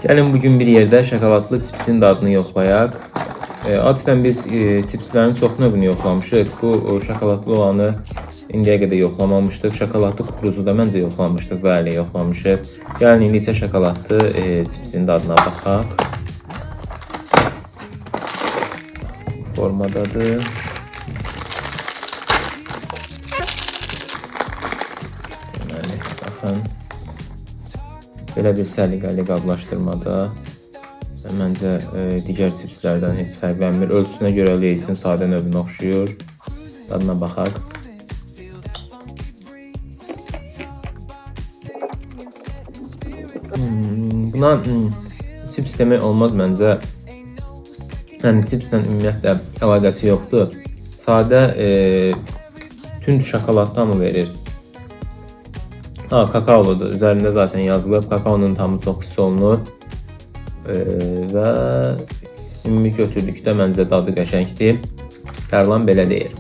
Gəlin bugün bir yerdə şokoladlı chipsin dadını yoxlayaq. Adətən biz chipslərin çox növünü yoxlamışıq. Bu şokoladlı olanı indiyə qədər yoxlamamışdıq. Şokoladlı kukuruzu da məncə yoxlamışdıq, bəli, yoxlamışıq. Gəlin indi isə şokoladlı chipsin dadına baxaq. Formadadır. Deməli, baxın. Belə bir səliqəli qablaşdırmada məncə digər chipslərdən heç fərqlənmir. Ölçüsünə görə Laysin sadə növünə oxşuyur. Dadına baxaq. Buna chips demək olmaz məncə. Yəni chipslə ümumiyyətlə əlaqəsi yoxdur. Sadə tünd şokoladdan mı verir? Kakaoludur. Üzərində zaten yazılıb. Kakaonun tamı çox hiss olunur. Və ümumi götürdükdə məncə dadı qəşəngdir. Tərlan belə deyir.